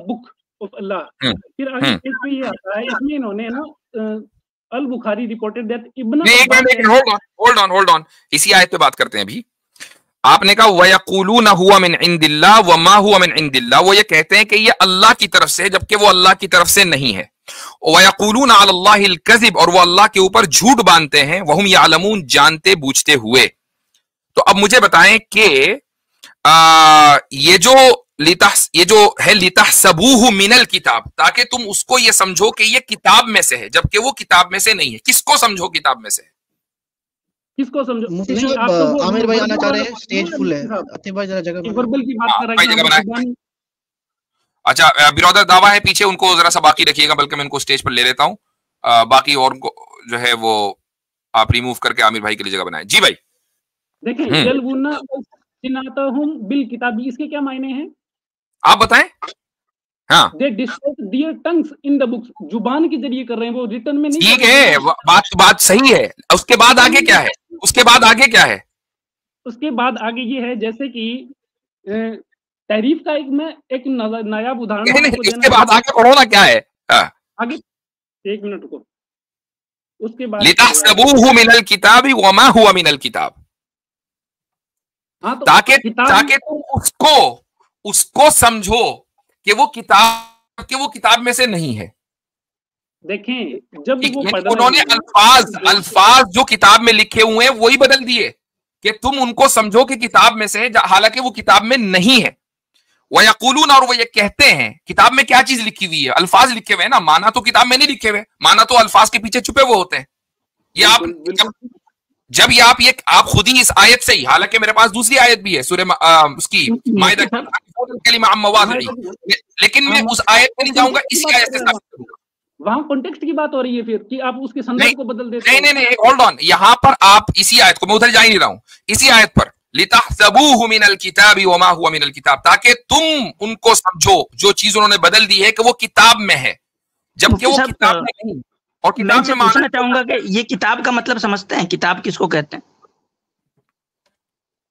Book of अल्लाह। फिर आगे इसमें ये आता है, इसमें इन्होंने ना al Bukhari reported that ibn hold on इसी आयत पे बात करते हैं अभी। आपने कहा वयक़ूलून हुवा मिन इंदिल्लाह व मा हुवा मिन इंदिल्लाह, वो ये कहते हैं कि ये अल्लाह की तरफ से जबकि वो अल्लाह की तरफ से नहीं है। वयक़ूलून अलल्लाहिल कज़िब, और वो अल्लाह के ऊपर झूठ बांधते हैं, वहुम यअलमून, जानते बूझते हुए। तो अब मुझे बताएं कि ये जो है लितहसबूहु मिनल किताब, ताकि तुम उसको ये समझो कि ये किताब में से है जबकि वो किताब में से नहीं है। किसको समझो किताब में से है? किसको समझो? नहीं, आप तो आमिर भाई आना चाह रहे हैं, स्टेज फुल है। अतीब भाई जरा जगह वर्बल की बात कर रहे हैं। अच्छा, बिरादर दावा है पीछे, उनको जरा सा बाकी रखिएगा, बल्कि मैं उनको स्टेज पर ले लेता हूँ। बाकी और को जो है वो आप रिमूव करके आमिर भाई के लिए जगह बनाए। जी भाई देखें, यलवुना सिनातहुम बिल किताब, इसके क्या मायने हैं आप बताएं। हाँ, दे destroy there tongues in the books, जुबान के जरिए कर रहे हैं, वो रिटर्न में नहीं। ठीक है, बात सही है। उसके बाद आगे क्या है? उसके बाद आगे क्या है? उसके बाद आगे ये है जैसे कि तहरीफ का एक नायाब उदाहरण। इसके बाद आगे पढ़ो ना, क्या है आगे? एक मिनट रुको। उसके बाद लितहसबूहु मिनल किताबि व मा हुवा मिनल किताब, ताकि तुम उसको समझो कि वो किताब में से नहीं है। देखें, जब वो उन्होंने अल्फाज जो किताब में लिखे हुए हैं वही बदल दिए कि तुम उनको समझो कि किताब में से, हालांकि वो किताब में नहीं है। वयक़ूलून, और वो ये कहते हैं, किताब में क्या चीज लिखी हुई है? अल्फाज लिखे हुए हैं ना, माना तो किताब में नहीं लिखे हुए, माना तो अल्फाज के पीछे छुपे हुए होते हैं। ये आप खुद ही इस आयत से ही, हालांकि मेरे पास दूसरी आयत भी है सूरह उसकी माइदा, लेकिन मैं उस आयत में नहीं जाऊंगा, इसी आयत से साबित करूंगा। वहां कॉन्टेक्स्ट की बात हो रही है फिर कि आप उसके संदर्भ को बदल देते हैं। नहीं, होल्ड ऑन। यहां पर आप इसी आयत को, मैं उधर जा ही नहीं रहा हूं, इसी आयत पर लितहसबूहु मिनल किताबि व मा हुवा मिनल किताब, ताकि तुम उनको समझो जो चीज उन्होंने बदल दी है कि वो किताब में है जबकि वो किताब में नहीं। और किताब में पूछना चाहूंगा कि ये किताब का मतलब समझते हैं? किताब किसको कहते हैं?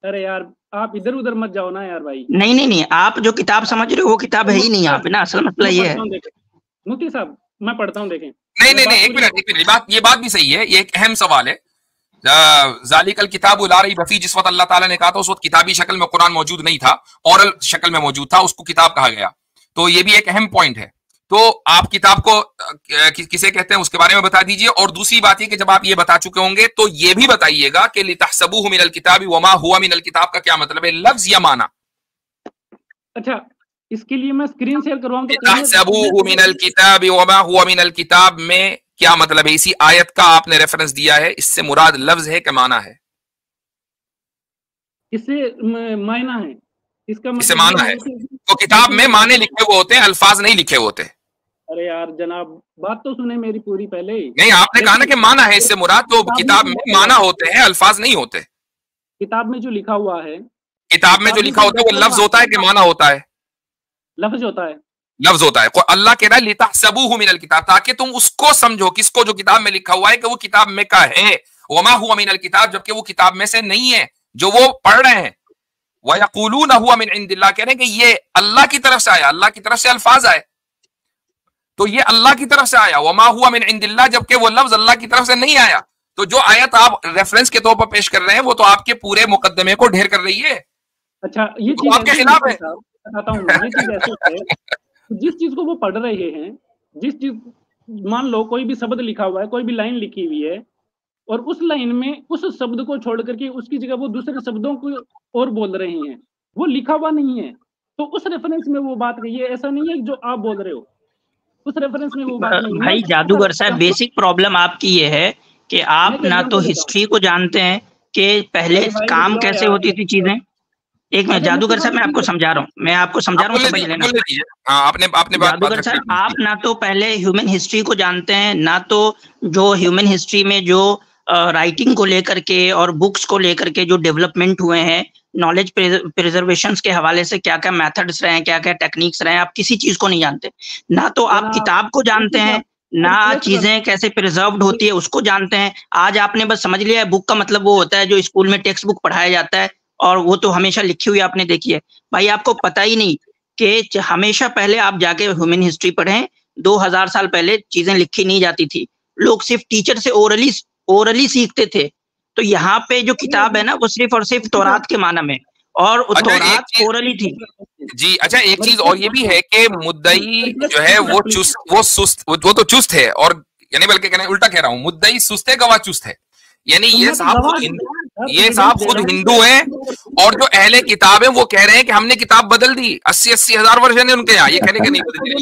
अरे यार, आप इधर उधर मत जाओ ना यार भाई। नहीं, आप जो किताब समझ रहे हो वो किताब है ही नहीं यहाँ पे ना। असल मसला ये है। मुफ्ती साहब, मैं पढ़ता हूँ, देखें। नहीं, एक मिनट, ये बात भी सही है, ये एक अहम सवाल है। ज़ालिकल किताबु ला रैब फीह, जिस वक्त अल्लाह ताला ने कहा था उस वक्त किताबी शक्ल में कुरान मौजूद नहीं था, ओरल शक्ल में मौजूद था, उसको किताब कहा गया। तो ये भी एक अहम पॉइंट है। तो आप किताब को किसे कहते हैं उसके बारे में बता दीजिए। और दूसरी बात है कि जब आप ये बता चुके होंगे तो ये भी बताइएगा कि लितहसबूहु मिनल किताबि व मा हुवा मिनल किताब का क्या मतलब है, लफ्ज या माना? अच्छा, इसके लिए मैं स्क्रीन शेयर करवाऊं तो लितहसबूहु मिनल किताबि व मा हुवा मिनल किताब में क्या मतलब है? इसी आयत का आपने रेफरेंस दिया है, इससे मुराद लफ्ज है कि माना है? इससे मायना है, इसका मतलब इससे माना है। तो किताब में माने लिखे हुए होते हैं, अल्फाज नहीं लिखे होते। अरे यार जनाब, बात तो सुने मेरी पूरी पहले। नहीं, आपने कहा ना कि माना है, इससे मुराद तो किताब में माना होते हैं, अल्फाज नहीं होते। किताब में जो लिखा हुआ है, किताब में जो लिखा होता है वो लफ्ज होता है कि माना होता है? लफ्ज होता है। लफ्ज होता है। अल्लाह कह रहा है लितहसबूहु मिनल किताब, ताकि तुम उसको समझो, किसको? जो किताब में लिखा हुआ है कि वो किताब में का है। वमा हुवा मिनल किताब, जबकि वो किताब में से नहीं है जो वो पढ़ रहे हैं। वयक़ूलून हुवा मिन इंदिल्लाह, कह रहे हैं कि ये अल्लाह की तरफ से आया, अल्लाह की तरफ से अल्फाज आए, तो ये अल्लाह की तरफ से आया। वमा हुवा मिन इंदिल्लाह, जबकि वो लफ्ज अल्लाह की तरफ से नहीं आया। तो जो आयत आप रेफरेंस के तौर पर पेश कर रहे हैं वो तो आपके पूरे मुकदमे को ढेर कर रही है। अच्छा, ये चीज आपके खिलाफ है। बताता हूँ, ये चीज ऐसे है, जिस चीज को वो पढ़ रहे हैं, जिस चीज, मान लो कोई भी शब्द लिखा हुआ है, कोई भी लाइन लिखी हुई है, और उस लाइन में उस शब्द को छोड़ करके उसकी जगह वो दूसरे शब्दों को और बोल रहे हैं, वो लिखा हुआ नहीं है, तो उस रेफरेंस में वो बात कही है। ऐसा नहीं है जो आप बोल रहे हो, उस रेफरेंस में वो बात नहीं है। भाई जादूगर साहब, बेसिक प्रॉब्लम आपकी ये है कि आप ना तो हिस्ट्री को जानते हैं कि पहले काम कैसे होती थी चीजें। एक मिनट जादूगर साहब, मैं आपको समझा रहा हूँ, समझ लेना। आपने जादूगर साहब, आप ना तो पहले ह्यूमन हिस्ट्री को जानते हैं, ना तो जो ह्यूमन हिस्ट्री में जो राइटिंग को लेकर के और बुक्स को लेकर के जो डेवलपमेंट हुए हैं, नॉलेज प्रिजर्वेशन के हवाले से क्या क्या मेथड्स रहे हैं, क्या क्या टेक्निक्स रहे हैं, आप किसी चीज को नहीं जानते। ना तो आप किताब को जानते हैं, ना चीजें कैसे प्रिजर्व्ड होती है उसको जानते हैं। आज आपने बस समझ लिया है बुक का मतलब वो होता है जो स्कूल में टेक्स्ट बुक पढ़ाया जाता है, और वो तो हमेशा लिखी हुई आपने देखी है। भाई आपको पता ही नहीं कि हमेशा पहले आप जाके ह्यूमन हिस्ट्री पढ़ें, 2000 साल पहले चीजें लिखी नहीं जाती थी, लोग सिर्फ टीचर से ओरली सीखते थे। तो यहाँ पे जो किताब है ना वो सिर्फ और सिर्फ तौरात के माना में, और तौरात ओरली थी। जी अच्छा, एक चीज और ये भी है कि मुद्दई जो है वो तो चुस्त है, और यानी बल्कि कहने उल्टा कह रहा हूँ, मुद्दई सुस्त है, गवाह चुस्त है। यानी ये साहब खुद हिंदू हैं, और जो अहले किताब है वो कह रहे हैं कि हमने किताब बदल दी, 80 हजार वर्जन है उनके यहाँ, ये कहने के नहीं बदली।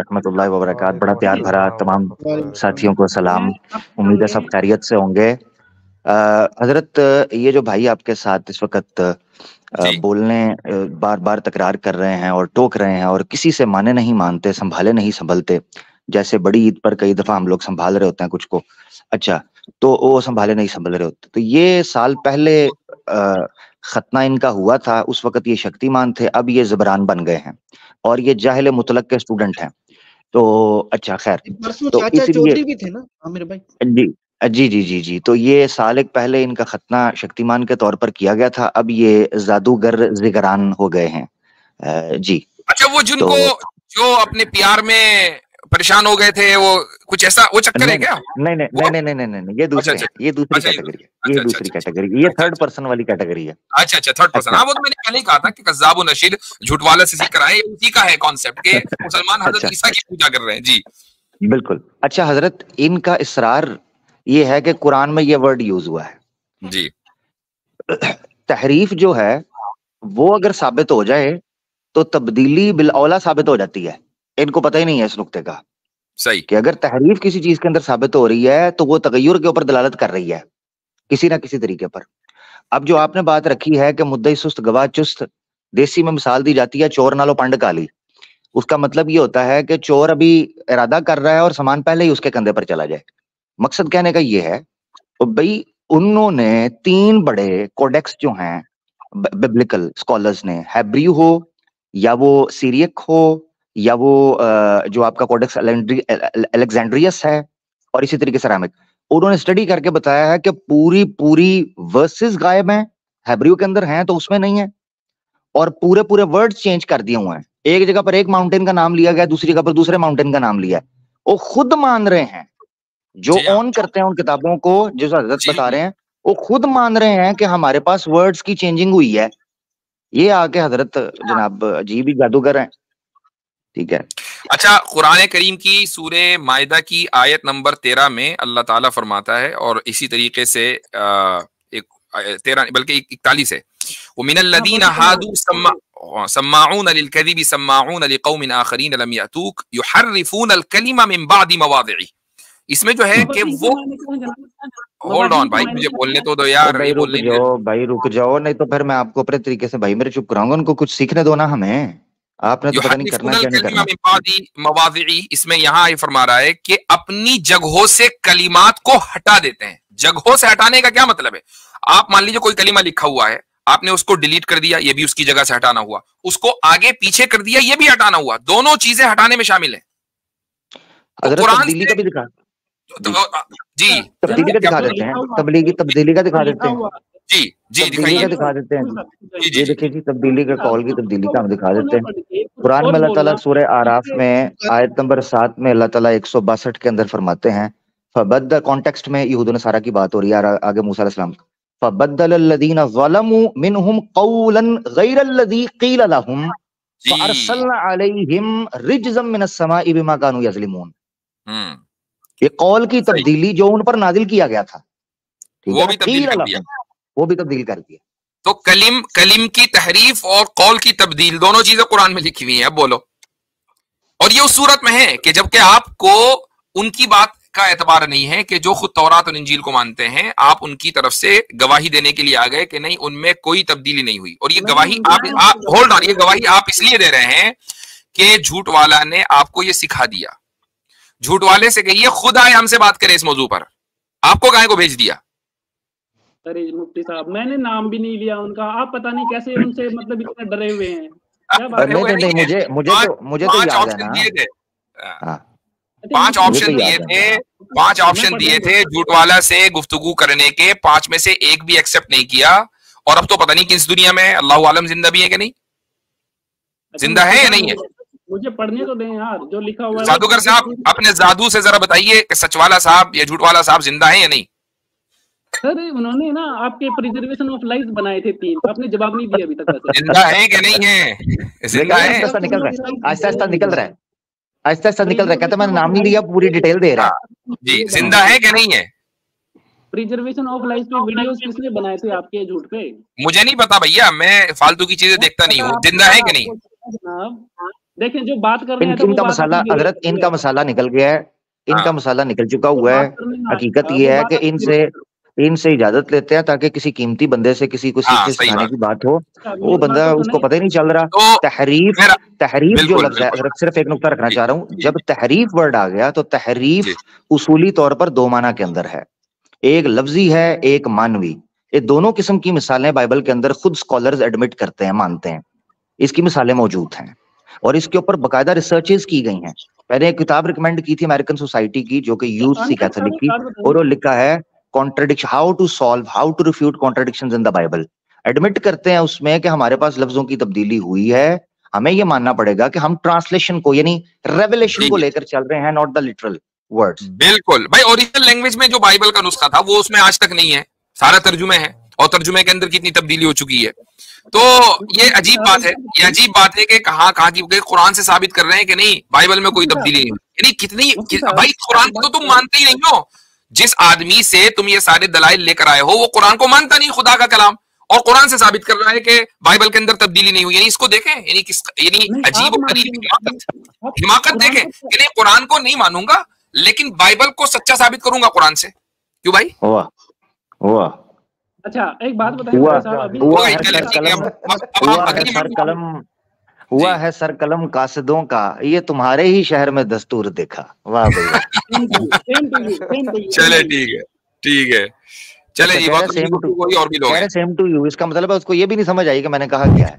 रहमतुल्लाहि व बरकात। बड़ा प्यार भरा तमाम साथियों को सलाम, उम्मीद है सब खैरियत से होंगे। हजरत, ये जो भाई आपके साथ इस वक्त बोलने बार बार तकरार कर रहे हैं और टोक रहे हैं और किसी से माने नहीं मानते, संभाले नहीं संभलते, जैसे बड़ी ईद पर कई दफा हम लोग संभाल रहे होते हैं कुछ को, अच्छा तो वो संभाले नहीं संभल रहे होते। तो ये साल पहले खतना इनका हुआ था, उस वक्त ये शक्तिमान थे, अब ये ज़बरान बन गए हैं और ये जाहिल मुतलक के स्टूडेंट हैं। तो अच्छा खैर, तो इसलिए भी थे ना आमिर भाई? जी जी जी जी, तो ये साल एक पहले इनका खतना शक्तिमान के तौर पर किया गया था, अब ये जादूगर जिगरान हो गए हैं। जी अच्छा, वो जिनको जो अपने प्यार में परेशान हो गए थे, वो कुछ ऐसा वो चक्कर है क्या? नहीं नहीं नहीं नहीं नहीं नहीं, ये दूसरी कैटेगरी है, ये दूसरी कैटेगरी, ये थर्ड पर्सन वाली कैटेगरी है। अच्छा अच्छा, थर्ड पर्सन। हाँ, वो तो मैंने पहले ही कहा था कि कज़्ज़ाब व नशीद झूठ वाला से सीख रहा है, उसी का है कॉन्सेप्ट के मुसलमान हजरत ईसा की पूजा कर रहे हैं। जी बिल्कुल। अच्छा हजरत, इनका इसरार ये है कि कुरान में ये वर्ड यूज हुआ है जी, तहरीफ जो है वो अगर साबित हो जाए तो तब्दीली बिलऔला साबित हो जाती है। इनको पता ही नहीं है इस नुक्ते का, सही, कि अगर तहरीफ किसी चीज के अंदर साबित हो रही है तो वो तगय्युर के ऊपर दलालत कर रही है किसी ना किसी तरीके पर। अब जो आपने बात रखी है कि मुद्दई सुस्त गवाह चुस्त, देसी में मिसाल दी जाती है चोर नालो पंड काली। उसका मतलब ये होता है कि चोर अभी इरादा कर रहा है और सामान पहले ही उसके कंधे पर चला जाए। मकसद कहने का ये है भाई, उन्होंने 3 बड़े कोडेक्स जो हैं बिब्लिकल स्कॉलर्स ने, हेब्रियू हो या वो सीरियक हो या वो जो आपका कोडेक्स अलेक्जेंड्रियस है और इसी तरीके से अरामिक, उन्होंने स्टडी करके बताया है कि पूरी वर्सेस गायब हैं, हेब्रियू के अंदर हैं तो उसमें नहीं है, और पूरे वर्ड्स चेंज कर दिए हुए हैं। एक जगह पर एक माउंटेन का नाम लिया गया, दूसरी जगह पर दूसरे माउंटेन का नाम लिया है। वो खुद मान रहे हैं, जो ऑन करते हैं उन किताबों को, जो हजरत बता रहे हैं, वो खुद मान रहे हैं कि हमारे पास वर्ड्स की चेंजिंग हुई है। ये आके हजरत जनाब अजीब ही जादूगर हैं। ठीक है। अच्छा, कुरान करीम की सूरे मायदा की आयत नंबर 13 में अल्लाह ताला फरमाता है, और इसी तरीके से एक 13 बल्कि 41 है, वो मिनल्लज़ीना हादू सम्माऊन लिलकज़िबि सम्माऊन लिक़ौमिन आखरीन लम यअतूक युहर्रिफून अल-कलिमा मिन बादि मवादि'i। इसमें जो है कि वो, होल्ड ऑन भाई, मुझे बोलने तो दो यार। भाई रुक जाओ, नहीं तो फिर मैं आपको अपने तरीके से भाई मेरे चुप कराऊंगा। उनको कुछ सीखने दो ना हमें, आपने तो पता नहीं करना क्या नहीं करना। मवादि'i, इसमें यहाँ ये फरमा रहा है कि अपनी जगहों से कलिमात को हटा देते हैं। जगहों से हटाने का क्या मतलब है? आप मान लीजिए कोई कलिमा लिखा हुआ है, आपने उसको डिलीट कर दिया, ये भी उसकी जगह से हटाना हुआ, उसको आगे पीछे कर दिया, ये भी हटाना हुआ, दोनों चीजें हटाने में शामिल है। तब्दीली का भी दिखा जी, तब्दीली का दिखा देते हैं, तब्दीली का दिखा देते हैं जी जी, दिखाइए, दिखा देते हैं। ये देखिए जी, तब्दीली का, कॉल की तब्दीली का हम दिखा देते हैं। कुरान में अल्लाह ताला सूरह आराफ में आयत नंबर 7 में अल्लाह ताला 162 के अंदर फरमाते हैं, फबद्दल, कॉन्टेक्स्ट में यहूद नसारा की बात हो रही है, आगे मूसा अलैहिस्सलाम, फबद्दलल्लज़ीना ज़लमू मिनहुम क़ौलन ग़ैरल्लज़ी क़ील लहुम फ़अरसलना अलैहिम रिजज़म मिनस समाई बिमा कानू यज़लिमून। ये कौल की तब्दीली जो उन पर नाजिल किया गया था, वो भी तब्दील कर दिया, वो भी तब्दील कर दिया। तो कलिम की तहरीफ और कौल की तब्दील दोनों चीजें कुरान में लिखी हुई हैं। अब बोलो, और ये उस सूरत में है कि जबकि आपको उनकी बात का एतबार नहीं है कि जो खुद तौरात और इंजील को मानते हैं, आप उनकी तरफ से गवाही देने के लिए आ गए कि नहीं, उनमें कोई तब्दीली नहीं हुई। और ये गवाही आप होल्ड ऑन, ये गवाही आप इसलिए दे रहे हैं कि झूठ वाला ने आपको ये सिखा दिया। झूठ वाले से कहिए खुद आए हमसे बात करे इस मौजू पर, आपको गाय को भेज दिया। अरे मुफ्ती साहब, मैंने नाम भी नहीं लिया उनका, आप पता नहीं कैसे उनसे मतलब इतना डरे हुए हैं। मुझे तो याद है ना, 5 ऑप्शन दिए थे, 5 ऑप्शन दिए थे झूठ वाला से गुफ्तगू करने के, 5 में से एक भी एक्सेप्ट नहीं किया। और अब तो पता नहीं किस दुनिया में है, अल्लाह आलम जिंदा भी है कि नहीं, जिंदा है या नहीं है। मुझे पढ़ने तो दें यार जो लिखा हुआ है। जादूगर साहब अपने जादू से जरा बताइए कि सचवाला साहब या झूठवाला साहब जिंदा है या नहीं। सर उन्होंने ना आपके प्रिजर्वेशन ऑफ लाइफ बनाए थे 3, आपने जवाब नहीं दिया अभी तक। जिंदा है कि नहीं है, जिंदा है, आहिस्ता निकल रहा है, आहिस्ता निकल रहा है, आहिस्ता निकल रहा है। कहता मैंने नाम नहीं लिया, पूरी डिटेल दे रहा है जी, जिंदा है कि नहीं है। प्रिजर्वेशन ऑफ लाइफ पे वीडियोस किसने बनाए थे आपके झूठ पे? मुझे नहीं पता भैया, मैं फालतू की चीजें देखता नहीं हूँ। जिंदा है कि नहीं? देखें जो बात कर रहे हैं इनका मसाला हजरत, इनका मसाला निकल गया है, इनका मसाला निकल चुका हुआ है। हकीकत ये है कि इनसे इजाजत लेते हैं ताकि किसी कीमती बंदे से किसी को सीखने सिखाने की बात हो, वो बंदा उसको पता ही नहीं चल रहा। तो तहरीफ जो लफ्ज है, सिर्फ एक नुक्ता रखना चाह रहा हूँ, जब तहरीफ वर्ड आ गया तो तहरीफ उसूली तौर पर 2 माना के अंदर है, एक लफ्जी है, एक मानवी। ये दोनों किस्म की मिसालें बाइबल के अंदर खुद स्कॉलर्स एडमिट करते हैं, मानते हैं, इसकी मिसालें मौजूद हैं और इसके ऊपर बकायदा रिसर्चेस की गई हैं। मैंने एक किताब रिकमेंड की थी अमेरिकन सोसाइटी की, जो कि यूसी कैथोलिक की, और वो लिखा है contradiction, how to refute contradictions in the Bible. Admit करते हैं उसमें कि हमारे पास लफ्जों की तब्दीली हुई है, हमें ये मानना पड़ेगा कि हम ट्रांसलेशन को यानी रेवलेशन को लेकर चल रहे हैं, नॉट द लिटरल वर्ड्स। बिल्कुल भाई, ओरिजिनल लैंग्वेज में जो बाइबल का नुस्खा था वो उसमें आज तक नहीं है, सारा तर्जुमे है और तर्जुमे के अंदर कितनी तब्दीली हो चुकी है। तो ये अजीब बात है, ये अजीब बात है कि कहाँ की कुरान से साबित कर रहे हैं कि नहीं बाइबल में कोई तब्दीली नहीं, यानी कितनी भाई कुरान को तो तुम मानते ही नहीं हो। जिस आदमी से तुम ये सारे दलाइल लेकर आए हो वो कुरान को मानता नहीं, खुदा का कलाम, और कुरान से साबित कर रहा है कि बाइबल के अंदर तब्दीली नहीं हुई। यानी इसको देखें, यानी अजीब और गरीब हिमाकत देखें कि नहीं कुरान को नहीं मानूंगा लेकिन बाइबल को सच्चा साबित करूंगा कुरान से। क्यों भाई? हुआ अच्छा एक बात बताइए, हुआ है सर कलम कासिदों का, ये तुम्हारे ही शहर में दस्तूर देखा। वाह भैया चले ठीक है चले जी, कोई और भी लोग हैं सेम टू यू, इसका मतलब है उसको ये भी नहीं समझ आई कि मैंने कहा क्या है।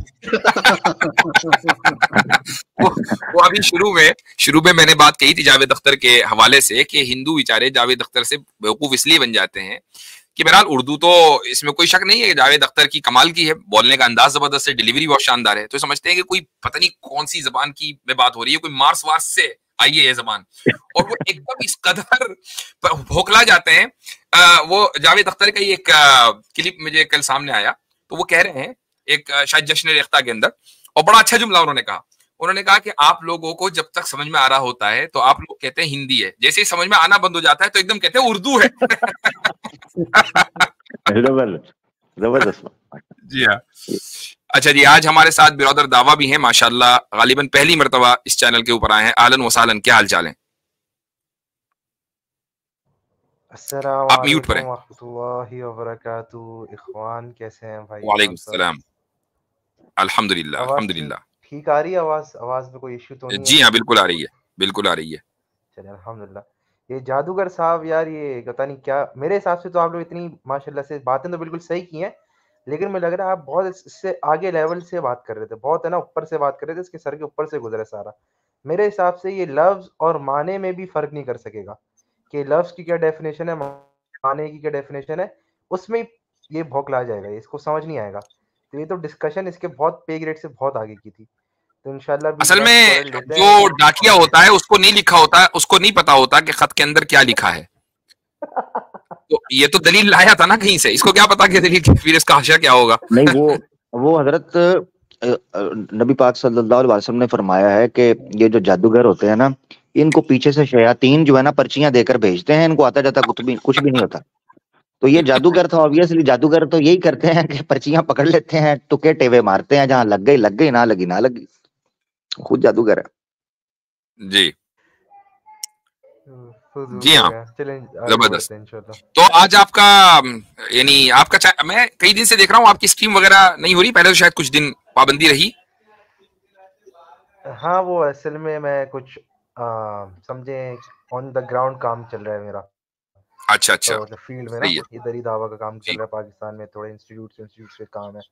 वो अभी शुरू में मैंने बात कही थी जावेद अख्तर के हवाले से कि हिंदू बेचारे जावेद अख्तर से बेवकूफ इसलिए बन जाते हैं कि बहरहाल उर्दू तो इसमें कोई शक नहीं है कि जावेद अख्तर की कमाल की है, बोलने का अंदाज जबरदस्त है, डिलीवरी बहुत शानदार है, तो समझते हैं कि कोई पता नहीं कौन सी जबान की में बात हो रही है, कोई मार्स वार्स से आई है ये जबान, और वो एकदम इस कदर भोखला जाते हैं। वो जावेद अख्तर का ही एक क्लिप मुझे कल सामने आया, तो वो कह रहे हैं एक शायद जश्न रेख्ता के अंदर, और बड़ा अच्छा जुमला उन्होंने कहा कि आप लोगों को जब तक समझ में आ रहा होता है तो आप लोग कहते हैं हिंदी है, जैसे ही समझ में आना बंद हो जाता है तो एकदम कहते हैं उर्दू है। जबरदस्त जी हाँ। अच्छा जी, आज हमारे साथ बिरादर दावा भी हैं माशाल्लाह, गालिबन पहली मर्तबा इस चैनल के ऊपर आए हैं। आलन वसालन, क्या हाल चाल है? आप म्यूट पर हैं। इखवान कैसे हैं भाई? वालेकुम सलाम, अल्हम्दुलिल्लाह अल्हम्दुलिल्लाह। ठीक आ रही है आवाज में कोई इश्यू तो नहीं? जी हाँ बिल्कुल आ रही है, बिल्कुल आ रही है। चलिए अल्हम्दुलिल्लाह। ये जादूगर साहब यार, ये पता नहीं क्या, मेरे हिसाब से तो आप लोग इतनी माशाल्लाह से बातें तो बिल्कुल सही की हैं, लेकिन मुझे लग रहा है आप बहुत इससे आगे लेवल से बात कर रहे थे, बहुत है ना ऊपर से बात कर रहे थे, इसके सर के ऊपर से गुजरे सारा। मेरे हिसाब से ये लफ्ज और माने में भी फर्क नहीं कर सकेगा कि लफ्ज की क्या डेफिनेशन है, माने की क्या डेफिनेशन है, उसमें ये भौंकला जाएगा, इसको समझ नहीं आएगा। तो ये तो डिस्कशन इसके बहुत पे ग्रेड से बहुत आगे की थी। तो इंशाल्लाह असल में जो डाकिया होता है उसको नहीं लिखा होता है, उसको नहीं पता होता कि खत के अंदर क्या लिखा है। तो ये तो दलील लाया था ना कहीं से, इसको क्या पता कि दलील फिर इसका हाशिया क्या होगा। नहीं वो हजरत नबी पाक सल्लल्लाहु अलैहि वसल्लम ने फरमाया है कि ये जो जादूगर होते हैं ना, इनको पीछे से शयातीन जो है ना पर्चियां देकर भेजते हैं, इनको आता जाता कुछ भी नहीं होता। तो ये जादूगर था, ऑब्वियसली जादूगर तो यही करते हैं कि पर्चियां पकड़ लेते हैं, टुके टेवे मारते हैं, जहां लग गई ना लगी, खुद जादूगर है जी। जी हाँ जबरदस्त। तो आज आपका यानी आपका मैं कई दिन से देख रहा हूँ आपकी स्ट्रीम वगैरह नहीं हो रही, पहले तो शायद कुछ दिन पाबंदी रही। हाँ वो असल में मैं कुछ समझे ऑन द ग्राउंड काम चल रहा है मेरा। अच्छा तो फील्ड में ना इधर ही दावा का काम चल रहा है पाकिस्तान में, थोड़े इंस्टीट्यूट से काम है,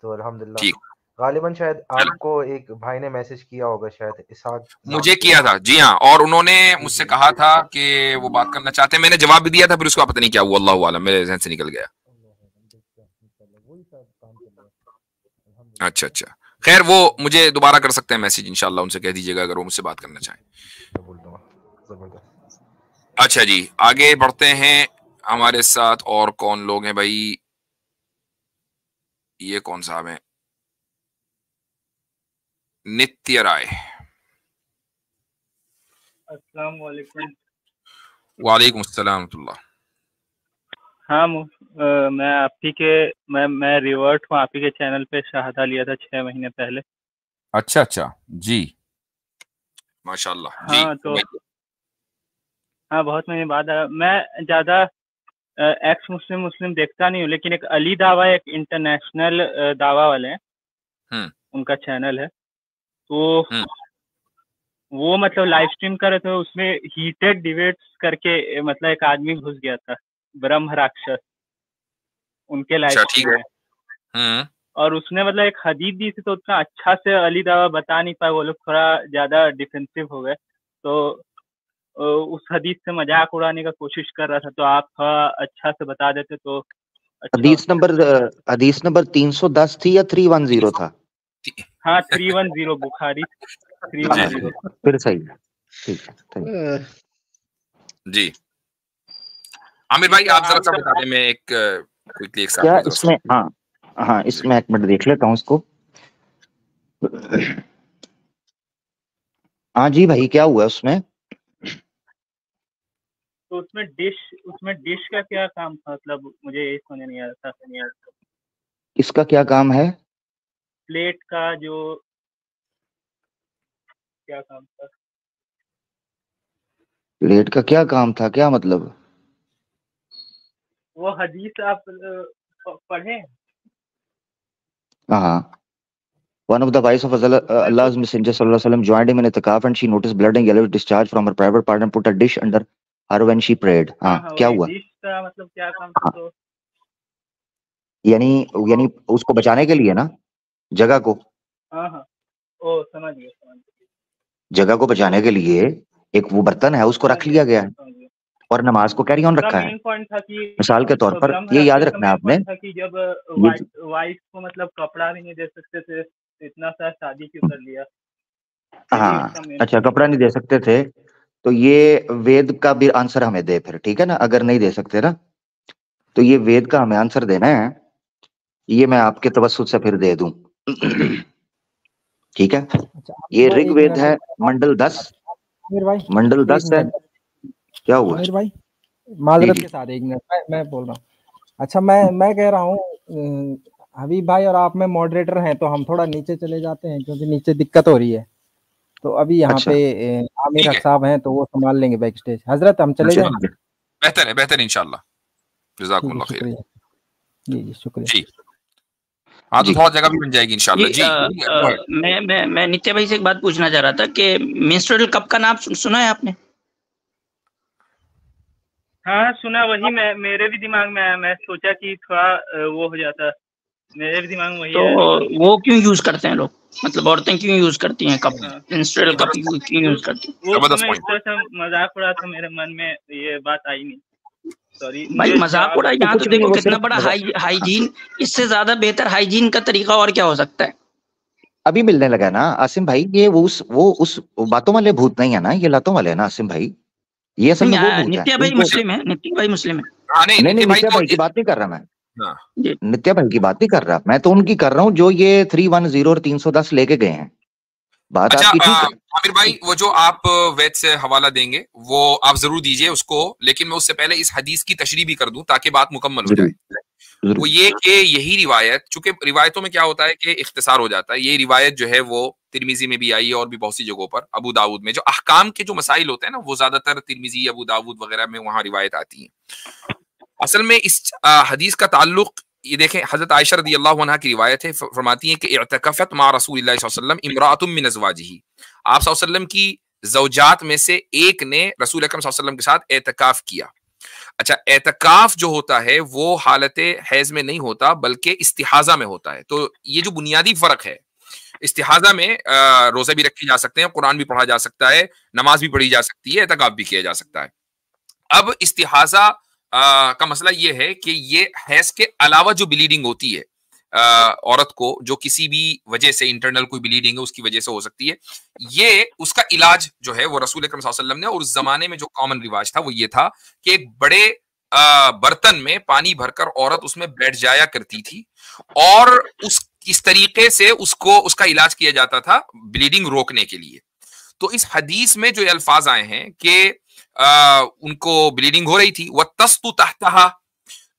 तो अल्हम्दुलिल्लाह। गालिबन शायद आपको एक भाई ने मैसेज किया होगा, शायद इसहाक मुझे किया था। जी हाँ, और उन्होंने मुझसे कहा था कि वो बात करना चाहते हैं, मैंने जवाब भी दिया था, फिर उसका पता नहीं क्या हुआ, अल्लाह आलम, मेरे ज़हन से निकल गया। अच्छा अच्छा, खैर वो मुझे दोबारा कर सकते हैं मैसेज, इंशाल्लाह उनसे कह दीजिएगा अगर वो मुझसे बात करना चाहें। अच्छा जी, आगे बढ़ते हैं। हमारे साथ और कौन लोग हैं भाई? ये कौन साहब हैं? नित्य राय। अस्सलाम वालेकुम। वालेकुम अस्सलाम रहमतुल्लाह। हाँ मैं आपकी के मैं रिवर्ट हूँ, आप ही के चैनल पे शहादा लिया था 6 महीने पहले। अच्छा अच्छा जी, माशाल्लाह जी। हाँ तो हाँ बहुत महीने बाद आया। मैं ज़्यादा एक्स मुस्लिम देखता नहीं हूँ, लेकिन एक अली दावा, एक इंटरनेशनल दावा वाले हैं, उनका चैनल है, तो वो मतलब लाइव स्ट्रीम कर रहे थे, उसमें हीटेड डिबेट्स करके मतलब एक आदमी घुस गया था, ब्रह्म राक्षस, उनके लाइव स्ट्रीम में, और उसने मतलब एक हदीस दी थी, तो उतना अच्छा से अली दावा बता नहीं पाए, वो लोग थोड़ा ज्यादा डिफेंसिव हो गए, तो उस हदीस से मजाक उड़ाने का कोशिश कर रहा था, तो आप थोड़ा अच्छा से बता देते तो अच्छा। हदीस नंबर 310 थी या 310 था? हाँ 310 बुखारी 310। फिर सही है, ठीक है जी। आमिर भाई आप जरा सा बता दें, मैं एक क्विकली एक क्या इसमें, हाँ इसमें एक मिनट देख लेता हूँ इसको। हाँ जी भाई, क्या हुआ उसमें? तो उसमें डिश का क्या काम था, मतलब मुझे ये समझ नहीं आ रहा था। इसका क्या काम है? प्लेट का जो क्या काम था? प्लेट का क्या काम था, क्या मतलब? वो हदीस आप पढ़े? हाँ। One of the wives of Allah's Messenger sallallahu alaihi wasallam joined him in itikaf and she noticed blood and yellow discharge from her private part and put a dish under her when she prayed. हाँ, क्या हुआ? Dish का मतलब क्या काम था? तो यानी उसको बचाने के लिए ना, जगह को। हाँ ओ समझ गया। जगह को बचाने के लिए एक वो बर्तन है, उसको रख लिया गया है और नमाज को कैरी ऑन रखा है। मिसाल के तौर पर ये याद रखना है आपने कि जब वाइफ को मतलब कपड़ा भी नहीं दे सकते थे, इतना सा शादी क्यों कर लिया? हाँ अच्छा, कपड़ा नहीं दे सकते थे, तो ये वेद का भी आंसर हमें दे फिर, ठीक है ना? अगर नहीं दे सकते ना, तो ये वेद का हमें आंसर देना है, ये मैं आपके तवस्सुत से फिर दे दूं। ठीक है, ये ऋग्वेद है मंडल 10। मंडल 10 है। क्या हुआ आमिर भाई? माजरत के साथ एक मिनट, मैं बोल रहा हूँ। अच्छा मैं कह रहा हूँ हबीब भाई और आप में मॉडरेटर हैं, तो हम थोड़ा नीचे चले जाते हैं, क्योंकि नीचे दिक्कत हो रही है। तो अभी यहाँ पे आमिर साहब हैं, तो वो संभाल लेंगे बैक स्टेज। हजरत हम चले जाएं? बेहतर इंशाल्लाह। जज़ाकुमुल्लाह खैर। जी शुक्रिया जी। हाँ तो थोड़ा जगह भी बन जाएगी इंशाल्लाह जी। मैं नित्य भाई से एक बात पूछना चाह रहा था कि मेंस्ट्रुअल कप का नाम सुना है आपने? हाँ सुना, वही मेरे भी दिमाग में आया, मैं सोचा कि थोड़ा वो हो जाता, मेरे भी दिमाग में वही तो है। वो क्यों यूज करते हैं लोग, मतलब औरतें क्यों यूज करती हैं कप, मेंस्ट्रुअल कप क्यों यूज करती हैं? वो समय इस तरह से मजाक उड़ा था, मेरे मन में ये बात आई नहीं, सॉरी भाई मजाक उड़ा। यहाँ तो देखो कितना बड़ा हाइजीन, इससे ज्यादा बेहतर हाइजीन का तरीका और क्या हो सकता है? अभी मिलने लगा ना आसिम भाई, ये वो उस बातों वाले भूत नहीं है ना, ये लातों वाले है ना आसिम भाई, ये असल में वो भूत है। नित्य भाई मुस्लिम है, नित्य भाई मुस्लिम है। नहीं नित्य भाई की बात नहीं कर रहा मैं, नित्य भाई की बात नहीं कर रहा मैं, तो उनकी कर रहा हूँ जो ये 310 और 310 लेके गए हैं। बात अच्छा, आपकी ठीक है आमिर भाई, वो जो आप वेद से हवाला देंगे वो आप जरूर दीजिए उसको, लेकिन मैं उससे पहले इस हदीस की तशरीह भी कर दूं ताकि बात मुकम्मल हो जाए। वो ये कि यही रिवायत, चूंकि रिवायतों में क्या होता है कि इख्तिसार हो जाता है, ये रिवायत जो है वो तिरमिजी में भी आई है और भी बहुत सी जगहों पर, अबू दाऊद में जो अहकाम के जो मसाइल होते हैं ना, वो ज्यादातर तिरमिजी, अबू दाऊद वगैरह में वहां रिवायत आती है। असल में इस हदीस का ताल्लुक ये देखें, हजरत आयशा रदी अल्लाह अन्हा की रिवायत है, फरमाती है कि इअतकफत मा रसूलिल्लाह सल्लल्लाहु अलैहि वसल्लम इमराअतुम मिन अज़वाजिही, आप सल्लल्लाहु अलैहि वसल्लम की ज़ौजात में से एक ने रसूल अकरम सल्लल्लाहु अलैहि वसल्लम के साथ एतकाफ किया। अच्छा, एतकाफ जो होता है वो हालत हैज में नहीं होता बल्कि इस्तिहाजा में होता है। तो ये जो बुनियादी फर्क है, इस्तिहाजा में रोजे भी रखे जा सकते हैं, कुरान भी पढ़ा जा सकता है, नमाज भी पढ़ी जा सकती है, एतकाफ भी किया जा सकता है। अब इस्तिहाजा का मसला ये है कि ये हैज के अलावा जो ब्लीडिंग होती है, औरत को जो किसी भी वजह से इंटरनल कोई ब्लीडिंग है उसकी वजह से हो सकती है, ये उसका इलाज जो है वो रसूल अकरम सल्लल्लाहु अलैहि वसल्लम ने, और उस जमाने में जो कॉमन रिवाज था वो ये था कि एक बड़े बर्तन में पानी भरकर औरत उसमें बैठ जाया करती थी और इस तरीके से उसका इलाज किया जाता था ब्लीडिंग रोकने के लिए। तो इस हदीस में जो ये अल्फाज आए हैं कि उनको ब्लीडिंग हो रही थी, वह तस्तु तहतहा,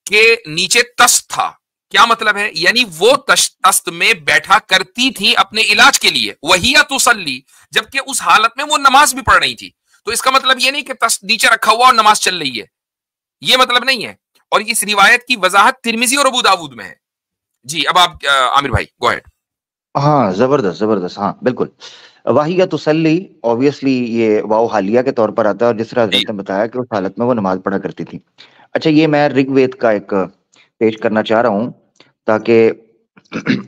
के नीचे तस्त था, क्या मतलब है? यानी वो तस्त में बैठा करती थी अपने इलाज के लिए, वही तुसल्ली, जबकि उस हालत में वो नमाज भी पढ़ रही थी। तो इसका मतलब ये नहीं कि तस्त नीचे रखा हुआ और नमाज चल रही है, ये मतलब नहीं है। और इस रिवायत की वजाहत तिरमिजी और अबू दाऊद में है। जी, अब आप आमिर भाई गो अहेड। हाँ, जबरदस्त, हाँ बिल्कुल। वाहिया तुसल्ली ऑब्वियसली ये वाव हालिया के तौर पर आता है, और जिस तरह हजरत ने बताया कि उस हालत में वो नमाज पढ़ा करती थी। अच्छा, ये मैं ऋग्वेद का एक पेश करना चाह रहा हूँ ताकि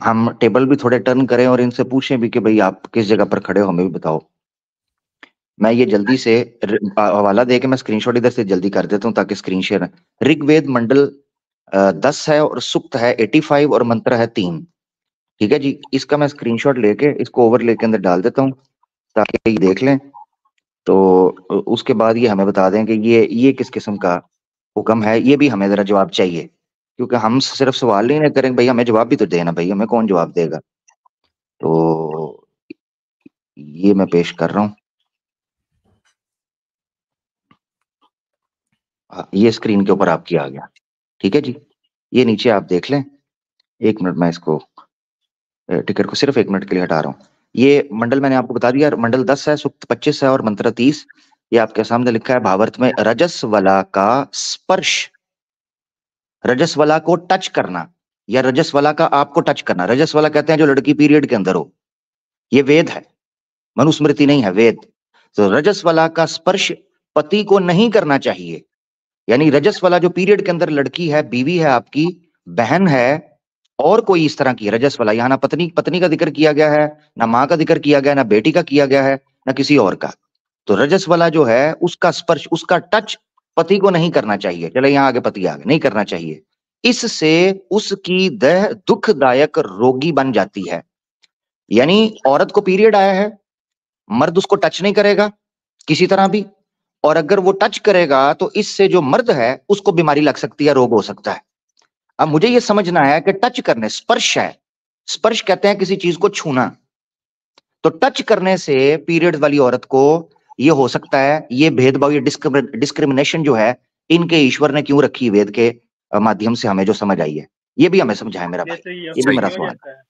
हम टेबल भी थोड़े टर्न करें और इनसे पूछें भी कि भाई आप किस जगह पर खड़े हो, हमें भी बताओ। मैं ये जल्दी से हवाला दे के मैं स्क्रीनशॉट इधर से जल्दी कर देता हूँ ताकि स्क्रीन शेयर। ऋग्वेद मंडल 10 है और सुक्त है 85 और मंत्र है 3। ठीक है जी, इसका मैं स्क्रीनशॉट लेके इसको ओवरले के अंदर डाल देता हूँ ताकि ये देख लें। तो उसके बाद ये हमें बता दें कि ये किस किस्म का हुक्म है, ये भी हमें जरा जवाब चाहिए, क्योंकि हम सिर्फ सवाल नहीं करेंगे, भाई हमें जवाब भी तो देना, भाई हमें कौन जवाब देगा। तो ये मैं पेश कर रहा हूँ, ये स्क्रीन के ऊपर आपकी आ गया। ठीक है जी, ये नीचे आप देख लें। 1 मिनट, मैं इसको टिकट को सिर्फ 1 मिनट के लिए हटा रहा हूँ। ये मंडल मैंने आपको बता दिया, मंडल 10 है, सुक्त 25 है और मंत्र 30। ये आपके सामने लिखा है भावार्थ में, रजस वला का स्पर्श, रजस वला को टच करना या रजस वला का आपको टच करना। रजस वला कहते हैं जो लड़की पीरियड के अंदर हो, ये वेद है, मनुस्मृति नहीं है, वेद। तो रजस वला का स्पर्श पति को नहीं करना चाहिए, यानी रजस वाला जो पीरियड के अंदर लड़की है, बीवी है, आपकी बहन है, और कोई इस तरह की रजस वाला, यहाँ ना पत्नी का जिक्र किया गया है, ना माँ का जिक्र किया गया, ना बेटी का किया गया है, ना किसी और का। तो रजस वाला जो है उसका स्पर्श, उसका टच पति को नहीं करना चाहिए। चले यहाँ आगे, पति आगे नहीं करना चाहिए। इससे उसकी देह दुखदायक रोगी बन जाती है। यानी औरत को पीरियड आया है, मर्द उसको टच नहीं करेगा किसी तरह भी, और अगर वो टच करेगा तो इससे जो मर्द है उसको बीमारी लग सकती है, रोग हो सकता है। अब मुझे ये समझना है कि टच करने, स्पर्श है, स्पर्श कहते हैं किसी चीज को छूना, तो टच करने से पीरियड वाली औरत को ये हो सकता है। ये भेदभाव, ये डिस्क्रिमिनेशन जो है, इनके ईश्वर ने क्यों रखी वेद के माध्यम से हमें जो समझ आई है, ये भी हमें समझाए मेरा भाई, ये भी मेरा सवाल है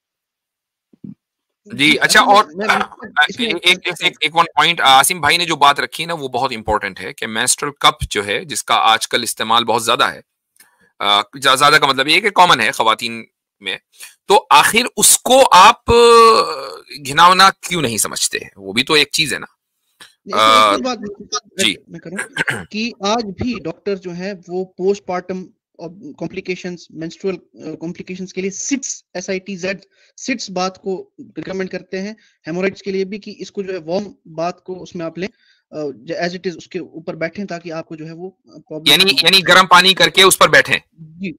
जी। अच्छा, और एक वन पॉइंट आसिम भाई ने जो बात रखी ना वो बहुत इंपॉर्टेंट है कि मेंस्ट्रुअल कप जो है, जिसका आजकल इस्तेमाल बहुत ज्यादा है, ज्यादा का मतलब ये कि कॉमन है खवातीन में, तो आखिर उसको आप घिनौना क्यों नहीं समझते? वो भी तो एक चीज है ना। बात जी मैं करूं कि आज भी डॉक्टर जो है वो पोस्टमार्टम कॉम्प्लिकेशंस, मेंस्ट्रुअल कॉम्प्लिकेशंस के लिए SITZ सिट्स बात को रिकमेंड करते हैं। हेमोराइड्स के लिए भी कि इसको जो है वार्म बात को उसमें आप लें एज इट इज, उसके ऊपर बैठें ताकि आपको जो है वो यानी गर्म पानी करके उस पर बैठें। जी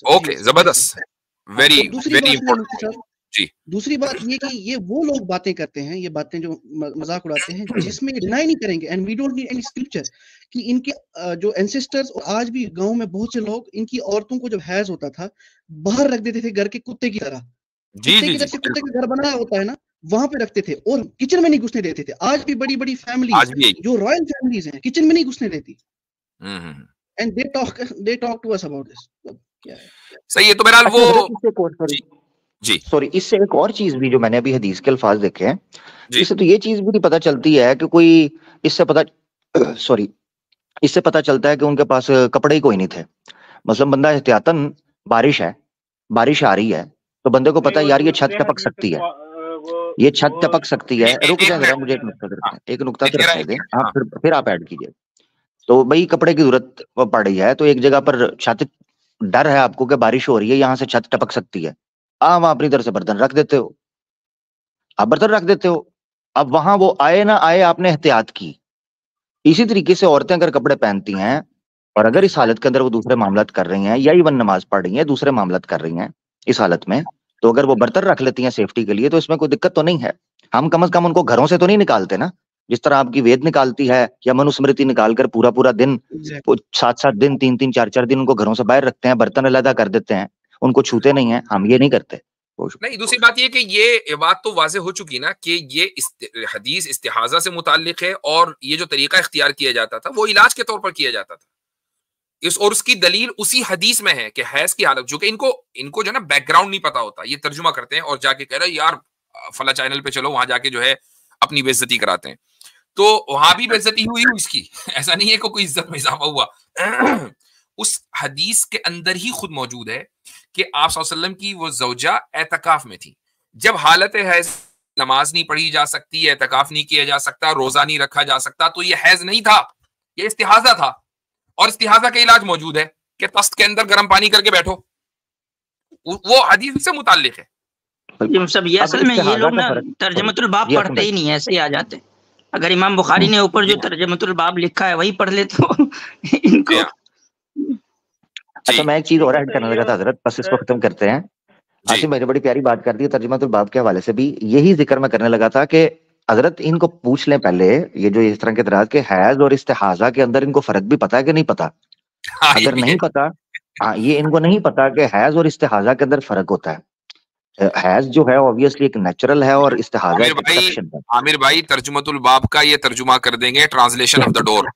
ओके, जबरदस्त, वेरी इंपॉर्टेंट जी। दूसरी बात ये कि ये वो लोग बातें करते हैं, ये बातें जो मजाक उड़ाते हैं, जिसमें डिनाई नहीं करेंगे, and we don't need any scripture, कि इनके जो एंसेस्टर्स और आज भी गांव में बहुत से लोग इनकी औरतों को जब हैज होता था बाहर रख देते थे घर के कुत्ते की तरह। कुत्ते का घर बनाया होता है ना, वहां पे रखते थे और किचन में नहीं घुसने देते थे। आज भी बड़ी बड़ी फैमिली जो रॉयल फैमिलीज हैं किचन में नहीं घुसने देती, and they talk to us about this. सही है। तो बहरहाल वो जी सॉरी, इससे एक और चीज भी जो मैंने अभी हदीस के अल्फाज देखे हैं, इससे तो ये चीज भी नहीं पता चलती है कि कोई, इससे पता चलता है कि उनके पास कपड़े ही कोई नहीं थे। मतलब बंदा एहतियातन, बारिश है, बारिश आ रही है, तो बंदे को पता है यार ये छत टपक सकती है, ये छत टपक सकती है। रुक जाए जरा, मुझे एक नुक्ता रह दें, फिर आप ऐड कीजिए। तो भाई कपड़े की जरूरत पड़ रही है, तो एक जगह पर छत, डर है आपको कि बारिश हो रही है, यहाँ से छत टपक सकती है, आप अपनी तरफ से बर्तन रख देते हो, आप बर्तन रख देते हो। अब वहां वो आए ना आए, आपने एहतियात की। इसी तरीके से औरतें अगर कपड़े पहनती हैं और अगर इस हालत के अंदर वो दूसरे मामलात कर रही हैं, या इवन नमाज पढ़ रही हैं, दूसरे मामलात कर रही हैं, इस हालत में, तो अगर वो बर्तन रख लेती हैं सेफ्टी के लिए तो इसमें कोई दिक्कत तो नहीं है। हम कम से कम उनको घरों से तो नहीं निकालते ना, जिस तरह आपकी वेद निकालती है या मनुस्मृति निकालकर पूरा पूरा दिन, 7-7 दिन, 3-3, 4-4 दिन उनको घरों से बाहर रखते हैं, बर्तन अलग कर देते हैं, उनको छूते नहीं है। हम ये नहीं करते। नहीं, दूसरी बात ये कि ये बात तो वाज़े हो चुकी ना कि ये हदीस इस्तिहाजा से मुताल्लिक है, और ये जो तरीका इख्तियार किया जाता था वो इलाज के तौर पर किया जाता था। और उसकी दलील उसी हदीस में है कि हैज की हालत, जो कि इनको जो ना बैकग्राउंड नहीं पता होता, ये तर्जुमा करते हैं और जाके कह रहे हैं यार फला चैनल पे चलो, वहां जाके जो है अपनी बेइज्जती कराते हैं। तो वहां भी बेइज्जती हुई इसकी ऐसा नहीं है कि कोई इज्जत में इजाफा हुआ। उस हदीस के अंदर ही खुद मौजूद है कि आप सल्लल्लाहु अलैहि वसल्लम की वो ज़ौजा एतकाफ में थी, जब हालत हैज नमाज नहीं पढ़ी जा सकती, एतकाफ नहीं किया जा सकता, रोजा नहीं रखा जा सकता, तो ये हैज नहीं था, ये इस्तिहाजा था। और इस्तिहाजा का इलाज मौजूद है कि तस्त के अंदर गर्म पानी करके बैठो, वो हदीस से मुताल्लिक है। सब ये असल में ये लोग ना तर्जमतुल बाब पढ़ते ही नहीं है, ऐसे ही आ जाते। अगर इमाम बुखारी ने ऊपर जो तर्जमतुल बाब लिखा है वही पढ़ ले तो इनको। अच्छा, मैं एक चीज और ऐड करने लगा था हजरत, बस इसको खत्म करते हैं। आसिम भाई ने बड़ी प्यारी बात कर दी तर्जुमातुल बाब के हवाले से भी, यही जिक्र मैं करने लगा था कि हजरत इनको पूछ लें पहले, ये जो इस तरह के इतराज के हैज और इस्तिहाजा के अंदर इनको फर्क भी पता है कि नहीं पता? अगर नहीं पता, ये इनको नहीं पता कि हैज और इस्तिहाजा के अंदर फर्क होता है। हैज जो है ऑब्वियसली एक नेचुरल है और इस्तिहाजा एक एक्सेप्शन है। आमिर भाई तर्जुमतुल बाब का ये तर्जुमा कर देंगे, ट्रांसलेशन ऑफ द डोर।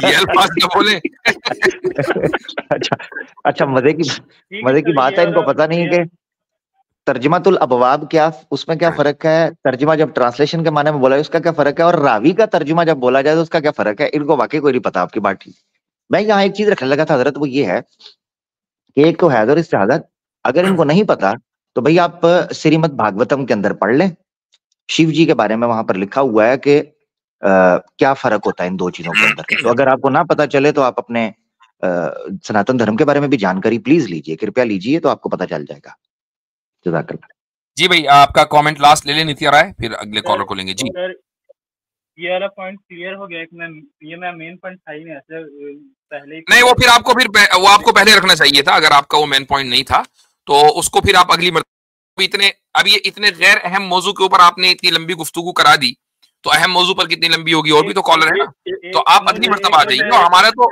ये अल्फाज क्या बोले? अच्छा, मजे की बात है, इनको पता नहीं कि तर्जुमातुल अबवाब क्या, उसमें क्या फर्क है, तर्जुमा जब ट्रांसलेशन के माने में बोला है उसका क्या फर्क है, और रावी का तर्जुमा जब बोला जाए तो उसका क्या फर्क है। इनको वाकई कोई नहीं पता। आपकी बात ठीक। मैं यहाँ एक चीज रखने लगा था हजरत, वो ये है कि एक तो हैज और इस्तिहाजा, अगर इनको नहीं पता तो भाई आप श्रीमद् भागवतम के अंदर पढ़ लें, शिव जी के बारे में वहां पर लिखा हुआ है कि क्या फर्क होता है इन दो चीजों के अंदर। तो अगर आपको ना पता चले तो आप अपने सनातन धर्म के बारे में भी जानकारी प्लीज लीजिए, कृपया लीजिए, तो आपको पता चल जाएगा। जज़ाकल्लाह। जी भाई, आपका कमेंट लास्ट ले ले नित्या राय, फिर अगले कॉलर को लेंगे। जी ये वाला पॉइंट क्लियर हो गया कि मैं मेन पॉइंट था ही नहीं, ऐसे पहले नहीं, वो फिर आपको पहले रखना चाहिए था। अगर आपका वो मेन पॉइंट नहीं था तो उसको फिर आप अगली मरतबा, अब ये इतने गैर अहम मौजू के ऊपर आपने इतनी लंबी गुफ्तगू करा दी, तो अहम मौजू पर कितनी लंबी होगी, और भी तो कॉलर है ना, तो आप अगली मरतबा आ जाइए।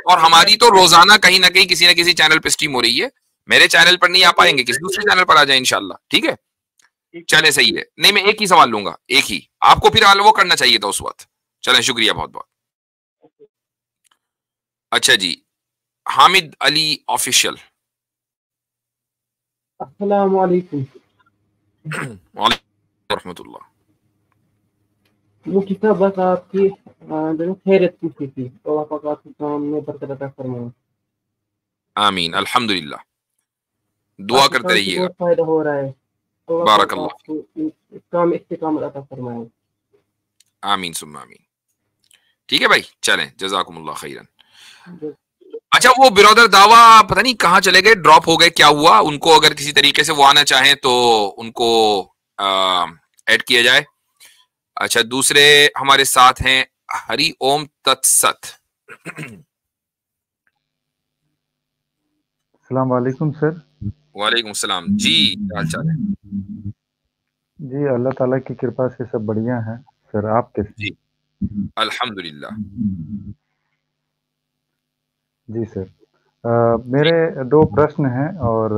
और हमारी तो रोजाना कहीं ना कहीं किसी न किसी चैनल पे स्ट्रीम हो रही है। मेरे चैनल पर नहीं आ पाएंगे, किसी दूसरे चैनल पर आ जाए इंशाल्लाह। ठीक है, चले, सही है। नहीं, मैं एक ही सवाल लूंगा, एक ही, आपको फिर वो करना चाहिए था उस वक्त। चले, शुक्रिया बहुत बहुत। अच्छा जी, हामिद अली ऑफिशियल। अस्सलाम वालेकुम। वालेकुम रहमतुल्लाह। वो किताब बस आपकी जो खैरियत पूछी थी, तो अल्लाह पाक आपके काम में बरकत अता फरमाए। आमीन, अल्हम्दुलिल्लाह, दुआ करते रहिएगा। बहुत फायदा हो रहा है, बारकल्लाह, काम इस्तिकामत अता फरमाए। आमीन सुम्मा आमीन। ठीक है भाई, चलें, जज़ाकुमुल्लाह खैरन। अच्छा, वो बिरादर दावा पता नहीं कहाँ चले गए, ड्रॉप हो गए, क्या हुआ उनको? अगर किसी तरीके से वो आना चाहें तो उनको ऐड किया जाए। अच्छा, दूसरे हमारे साथ हैं हरि ओम तत्सत। अस्सलाम वालेकुम सर। वालेकुम सलाम जी, क्या हाल चाल है? जी अल्लाह ताला की कृपा से सब बढ़िया है सर, आप कैसे? जी अल्हम्दुलिल्लाह। जी सर, मेरे दो प्रश्न हैं और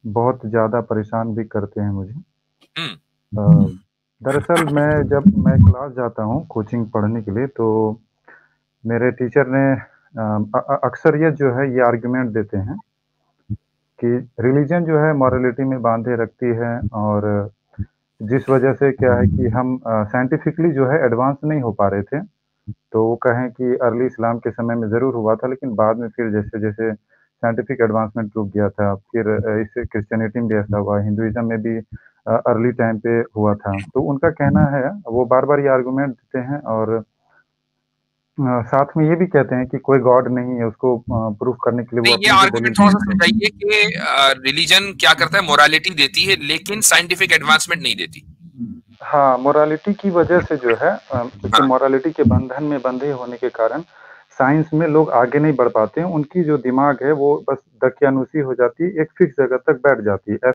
बहुत ज़्यादा परेशान भी करते हैं मुझे। दरअसल जब मैं क्लास जाता हूँ कोचिंग पढ़ने के लिए, तो मेरे टीचर ने अक्सरियत जो है ये आर्गुमेंट देते हैं कि रिलीजन जो है मॉरलिटी में बांधे रखती है, और जिस वजह से क्या है कि हम साइंटिफिकली जो है एडवांस नहीं हो पा रहे थे। तो वो कहें कि अर्ली इस्लाम के समय में ज़रूर हुआ था, लेकिन बाद में फिर जैसे जैसे साइंटिफिक एडवांसमेंट रुक गया था, फिर इससे क्रिश्चियनिटी में भी ऐसा हुआ, हिंदुइज्म में भी अर्ली टाइम पे हुआ था। तो उनका कहना है, वो बार बार ये आर्गुमेंट देते हैं और साथ में ये भी कहते हैं कि कोई गॉड नहीं है, उसको प्रूफ करने के लिए वो ये आर्गुमेंट थोड़ा सा समझाइए कि रिलीजन क्या करता है, मोरालिटी देती है लेकिन साइंटिफिक एडवांसमेंट नहीं देती। हाँ, मोरालिटी की वजह से जो है, क्योंकि मोरालिटी के बंधन में बंधे होने के कारण साइंस में लोग आगे नहीं बढ़ पाते हैं, उनकी जो दिमाग है वो बस दकियानुसी हो जाती है, एक फिक्स जगह तक बैठ जाती है।